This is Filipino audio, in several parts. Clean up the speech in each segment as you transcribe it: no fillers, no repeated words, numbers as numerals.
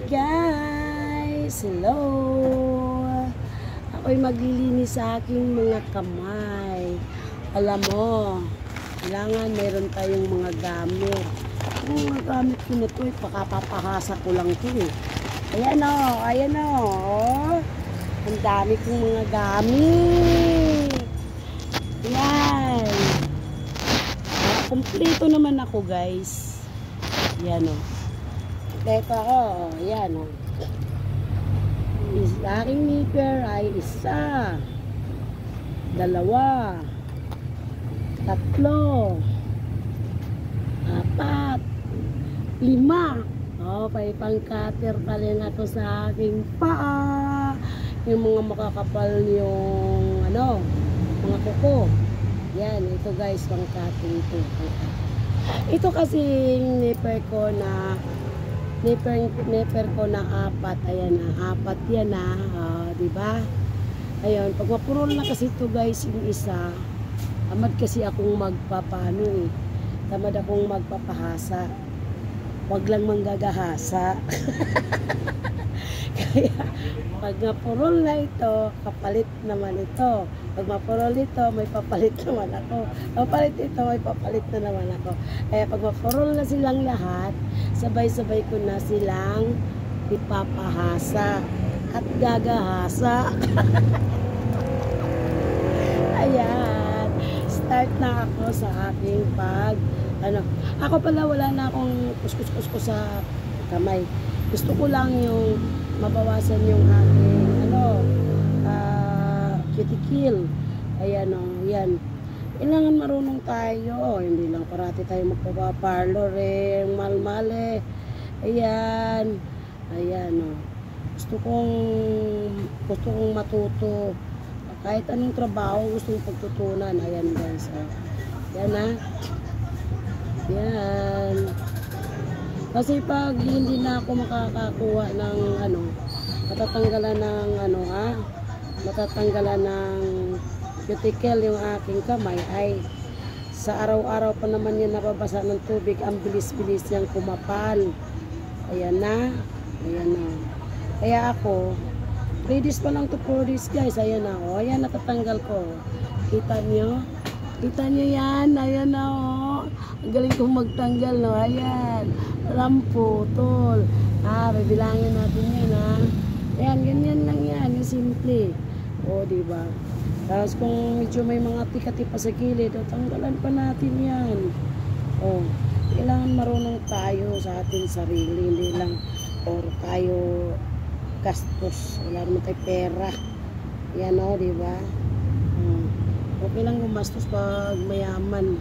guys! Hello! Ako'y maglilinis sa aking mga kamay. Alam mo, kailangan mayroon tayong mga gamit. Yung mga gamit ko na ito, pakapapahasa ko lang ito eh. Ayan o, ayan o. Ang dami kong mga gamit. Ayan. Kompleto naman ako guys. Ayan o. Kompleto ako. Ayan o. Aking nipper ay isa, dalawa, tatlo, apat, lima. May pang-cutter pala na to sa aking paa. Yung mga makakapal yung mga kuko. Yan, ito guys, pang-cutting ito. Ito kasi nipper ko na apat. Ayan na, apat yan na, diba? Ayun, pag mapurol na kasi ito guys, yung isa, tamad kasi akong magpapano eh. Tamad akong magpapahasa. Wag lang manggagahasa. Kaya, pag mapurol na ito, kapalit naman ito. Pag mapurol ito, may papalit naman ako. Papalit ito, may papalit na naman ako. Kaya pag mapurol na silang lahat, sabay-sabay ko na silang ipapahasa at gagahasa. Ayan. Start na ako sa aking ako pala wala na akong kuskus-kuskus sa kamay. Gusto ko lang yung mabawasan yung aking cuticle. Ayan o, yan. Kailangan marunong tayo. Hindi lang parati tayo magpapaparlor eh, malmale. Ayan. Ayan o. Gusto kong matuto. Kahit anong trabaho gusto kong pagtutunan. Ayan guys. Yan ha. Yan. Kasi pag hindi na ako makakakuha ng matatanggalan ng cuticle yung aking kamay, ay sa araw-araw pa naman yan nababasa ng tubig, ang bilis-bilis niyang kumapal. Ayan na. Ayan na. Kaya ako, 3 days pa lang to 4 days guys. Ayan na. O, ayan, natatanggal ko. Kita niyo? Kita nyo yan, ayan na o. Ang galing kong magtanggal, no? Ayan. Walang putol. Bibilangin natin yan, ha. Ayan, ganyan lang yan. Yung simple. O, diba? Tapos kung medyo may mga tikati pa sa gilid, tanggalan pa natin yan. O, kailangan marunong tayo sa ating sarili. Hindi lang, or tayo gastos. Wala naman tayo pera. Yan o, diba? Okay lang gumastos pag mayaman.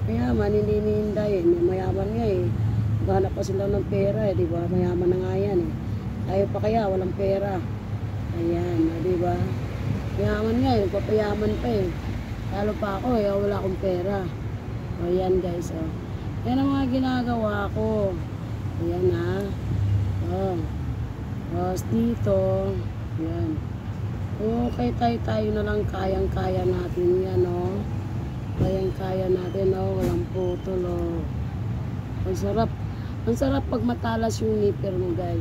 Mayaman, hindi nihinday. Mayaman nga eh. Maghanap pa sila ng pera eh, di ba? Mayaman na nga yan eh. Tayo pa kaya, walang pera. Ayan, di ba? Mayaman nga eh, nagpapayaman pa eh. Lalo pa ako eh, wala akong pera. O yan guys, o. Yan ang mga ginagawa ko. Ayan ha. O. Tapos dito. Ayan. Okay, tayo na lang, kayang-kaya natin yan, o. Kayang-kaya natin, o. Walang putol, o. Ang sarap pag matalas yung nipper mo, guys.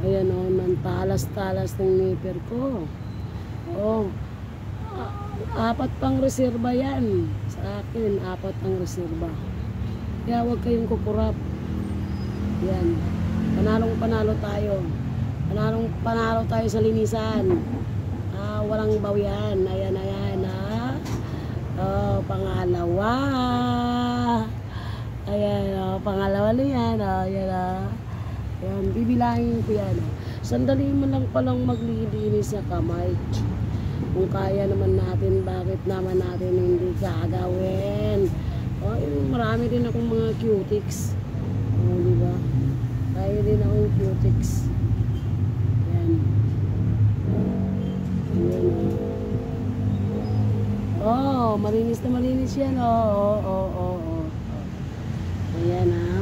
Ayan, o. Nantalas-talas ng nipper ko. O. 4 pang reserba yan. Sa akin, 4 pang reserba. Kaya huwag kayong kukurap. Yan. Panalong-panalo tayo. Panalo tayo sa linisan. Walang bawian. Ayan, ayan, ha. Pangalawa. Ayan, pangalawa na yan. Ayan, ha. Ayan, bibilangin ko yan. Sandali mo lang palang maglilinis sa kamay. Kung kaya naman natin, bakit naman natin hindi gagawin? Marami din akong mga cutics. Diba? Kaya din akong cutics. Ayan. Malinis na malinis yan. Ayan ha.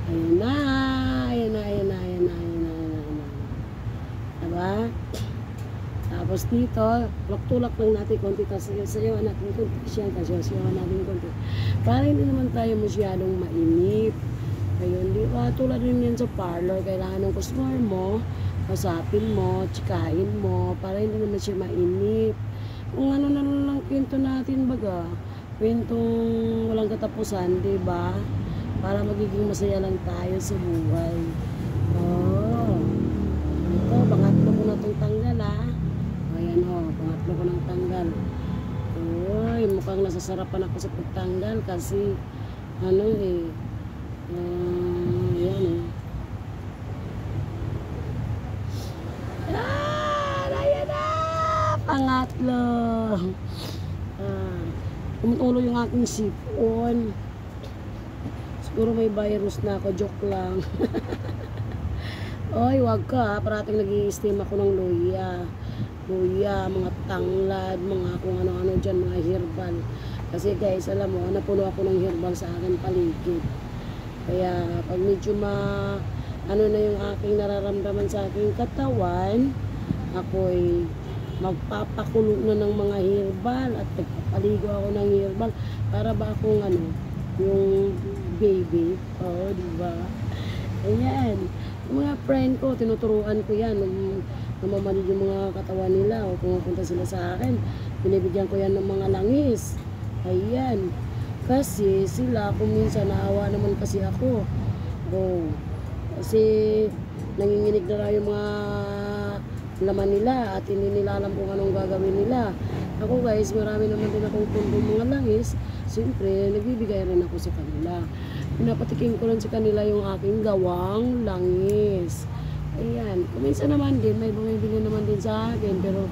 Ayan. Ayan na. Ayan na. Diba? Tapos Tapos dito, tulak-tulak lang natin konti, tapos sayawan natin konti siya, tapos sayawan natin konti. Para hindi naman tayo masyadong mainip. Ayun, di ba? Tulad rin yan sa parlor, kailangan ng customer mo, kasapin mo, tsikahin mo, para hindi naman siya mainip. Kung ano na lang kwento natin baga, kwentong walang katapusan, di ba? Para magiging masaya lang tayo sa buhay. Oh, ito, pangatlo ko na itong tanggal ha. Ayan o, pangatlo ko ng tanggal. Uy, mukhang nasasarapan ako sa pagtanggal kasi ano eh, yan eh. Ayan na! Pangatlo! Tumutulo yung aking sipon. Siguro may virus na ako, joke lang. Oy, wag ka, parating nag-i-steam ako ng luya. Luya, mga tanglad, mga kung ano-ano dyan, mga herbal. Kasi guys, alam mo, napuno ako ng herbal sa akin paligid. Kaya pag medyo ano na yung aking nararamdaman sa aking katawan, ako'y magpapakulo na ng mga herbal at nagpapaligo ako ng herbal para ba akong ano, yung baby. Oh, diba? Ayan. Yung mga friend ko, tinuturuan ko yan. Namamanid yung mga katawan nila o pumupunta sila sa akin. Binibigyan ko yan ng mga langis. Ayan. Kasi sila, kung minsan naawa naman kasi ako. Oh. Kasi nanginginig na lang yung mga laman nila at hindi nila alam kung anong gagawin nila. Ako guys, marami naman din akong pundong mga langis. Siyempre, nagbibigay rin ako sa kanila. Pinapatikin ko rin sa kanila yung aking gawang langis. Ayan. Kuminsan naman din, may bumibili naman din sa akin, pero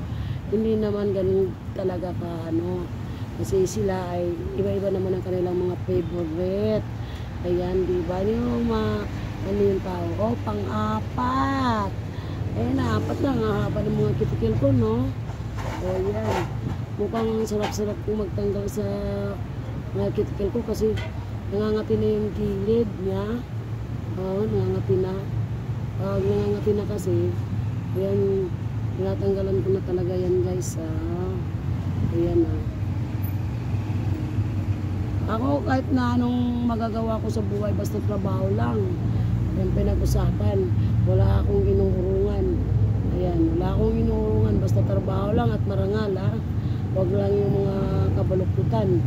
hindi naman ganun talaga ka ano. Kasi sila ay iba-iba naman ang kanilang mga favorite. Ayan, di ba? Yung ano yung tao? Oh, pang-apat. Ayan, apat na nga haba ng mga kitikil ko, no? O, yan. Mukhang sarap-sarap kong magtanggal sa mga kitikil ko kasi nangangati na yung gilid niya. Oo, nangangati na. Nangangati na kasi. Ayan, tinatanggalan ko na talaga yan, guys. Ayan, Ako, kahit na anong magagawa ko sa buhay, basta trabaho lang. Yung pinag-usapan, wala akong inuurungan. Ayan, wala akong inuurungan, basta trabaho lang at marangal, ha. Huwag lang yung mga kabaluktutan.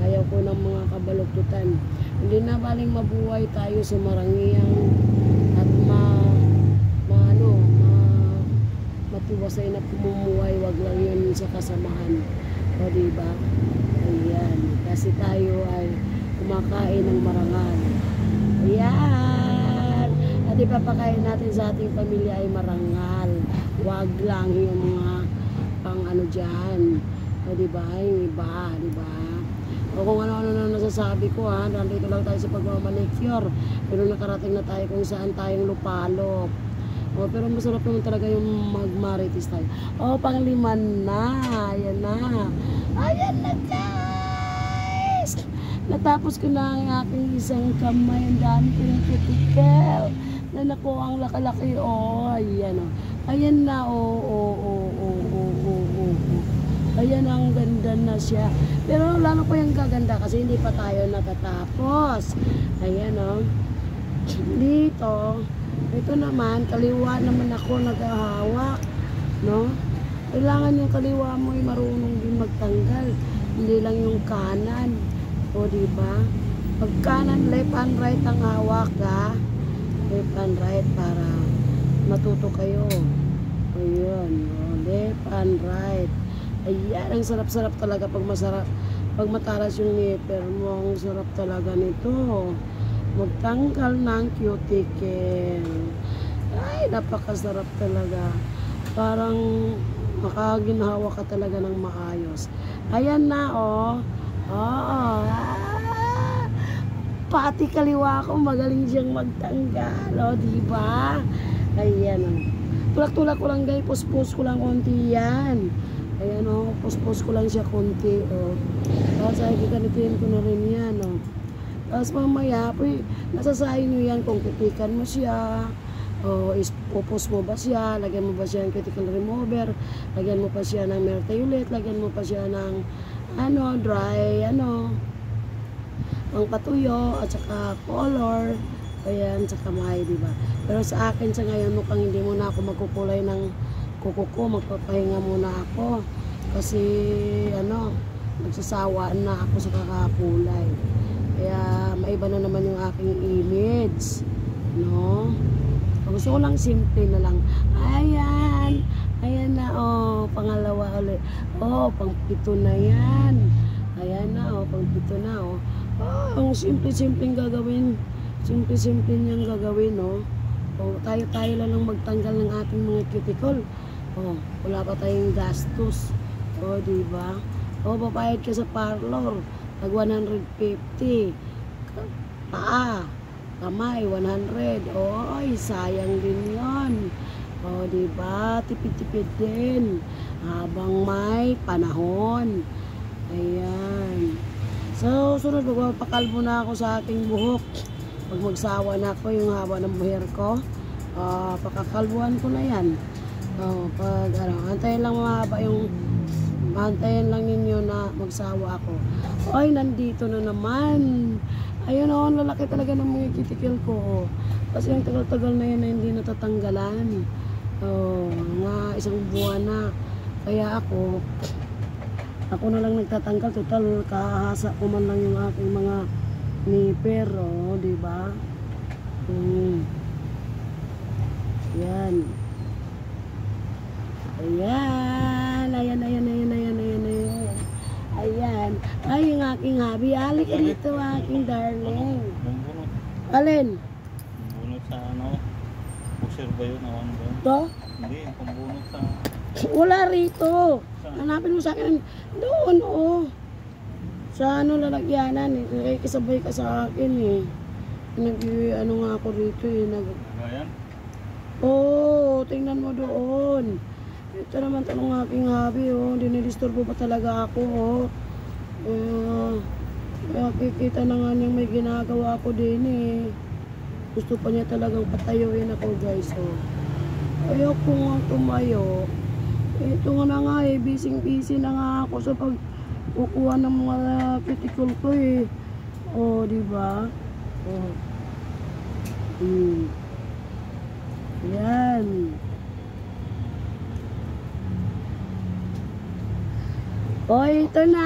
Ayaw ko ng mga kabaluktutan. Hindi na baling mabuhay tayo sa marangyang at matiwasay na pumumuhay. Huwag lang yun sa kasamahan. O, diba? Ayan, kasi tayo ay kumakain ng marangal. Ayan. At ipapakain natin sa ating pamilya ay marangal. Huwag lang yung mga pang ano dyan. O, diba? Yung iba, diba? O kung ano-ano na nasasabi ko, ha. Nandito lang tayo sa pagmamanicure. Pero nakarating na tayo kung saan tayong lupalop. O, pero masarap naman talaga yung magmarites tayo. O, pang-5 na. Ayan na. Ayan na, guys. Natapos ko na ang aking isang kamay. Ang dami ko yung cuticle. Na naku, ang laki-laki. O, ayan o. Ayan na, o. Ayan, ang ganda na siya. Pero lalo pa yung gaganda kasi hindi pa tayo natatapos. Ayan o. Dito, ito naman, kaliwa naman ako naghahawak. No? Kailangan yung kaliwa mo ay marunong din magtanggal. Hindi lang yung kanan. O, diba? Pag kanan, left and right ang hawak, ha? Left and right para matuto kayo. Ayun. O, left and right. Ayan, ang sarap-sarap talaga pag masarap. Pag matalas yung nipper mo, ang sarap talaga nito. Magtanggal ng cuticle. Ay, napakasarap talaga. Parang makaginhawa ka talaga ng maayos. Ayan na, oh. Oo. Pati kaliwa ko, magaling siyang magtanggal. O, diba? Ayan, oh. Tulak-tulak ko lang, guys. Puspos ko lang konti yan. Ayan, oh. Puspos ko lang siya konti, oh. Tapos, ay, kikanitin ko na rin yan, oh. Tapos mamaya, nasasahin nyo yan kung kutikan mo siya. O pupus mo ba siya, lagyan mo ba siya ng cuticle remover, lagyan mo pa siya ng Merteulit, lagyan mo pa siya ng dry, ang patuyo, at saka color, ayan, saka may, diba? Pero sa akin sa ngayon, mukhang hindi muna ako magkukulay ng kuko ko, magpapahinga muna ako. Kasi, nagsasawa na ako sa kakakulay. Kaya, maiba na naman yung aking image, no? Gusto ko lang simple na lang. Ayan. Ayan na, pangalawa ulit. Pang-pito na yan. Ayan na, pang-pito na, ang simple-simpleng gagawin. Simple-simple niyang gagawin, tayo-tayo lang magtanggal ng ating mga cuticle. Wala pa tayong gastos. Diba? Papayad ka sa parlor. Tag 150. Paa. Kamay, 100. Ay, sayang din yon. Diba? Tipid-tipid din. Habang may panahon. Ayan. So, sunod, magpapakalbo na ako sa aking buhok. Pag magsawa na ako, yung haba ng buher ko, pakakalbuhan ko na yan. Antayin lang mahaba yung, antayin lang ninyo na magsawa ako. Ay, nandito na naman. Ayun, lalaki talaga ng mga cuticle ko. Kasi yung tagal-tagal na yan na hindi natatanggalan. Nga isang buwan na. Kaya ako na lang nagtatanggal. Total, kahasa ko man lang yung aking mga nipper, diba? Yan. Ayan. Ay, yung aking hubby. Alik dito, aking darling. Alin? Pambunot sa pusher ba yun? Ito? Hindi, pambunot sa... Wala rito. Hanapin mo sa akin. Doon, sa lalagyanan. Kisabay ka sa akin, nga ako rito, Ayan? Tingnan mo doon. Ito naman tanong aking hubby, dinidisturbo pa talaga ako, Kikita na nga niyang may ginagawa ako din, Gusto pa niya talagang patayuin ako, guys, Ayoko nga tumayo. Ito nga na nga, busy na nga ako sa pagkukuha ng mga cuticle ko, diba? Yan. Ito na,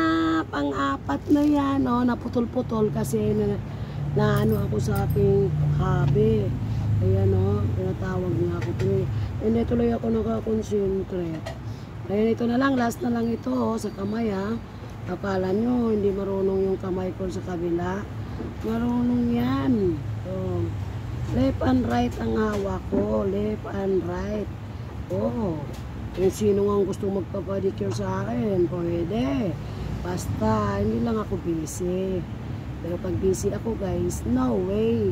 pang-apat na yan, naputol-putol kasi na ako sa aking hubby. Ayan, tinatawag niya ako. Hindi tuloy ako nakakonsentrate. Ayan, ito na lang, last na lang ito, sa kamay, Akala nyo, hindi marunong yung kamay ko sa kabila. Marunong yan. Left and right ang hawak ko. Left and right. Kung sino nga gustong magpapadicure sa akin, pwede. Basta, hindi lang ako busy. Pero pag busy ako, guys, no way.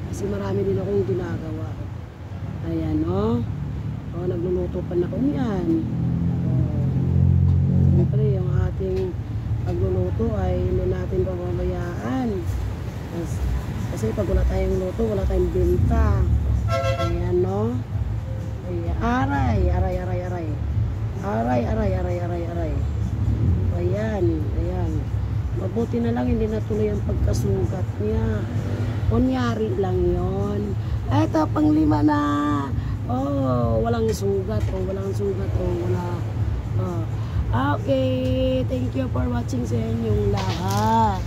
Kasi marami din akong ginagawa. Ayan, nagluluto pa na ko niyan. Siyempre, yung ating pagluluto ay hindi natin pababayaan. Kasi pag wala tayong luto, wala tayong benta. Ayan, Aray. Ayan. Mabuti na lang hindi natuloy ang pagkasugat niya. Kunyari lang yon. Eto, pang-5 na. Walang sugat. Wala. Okay. Thank you for watching sa inyong lahat.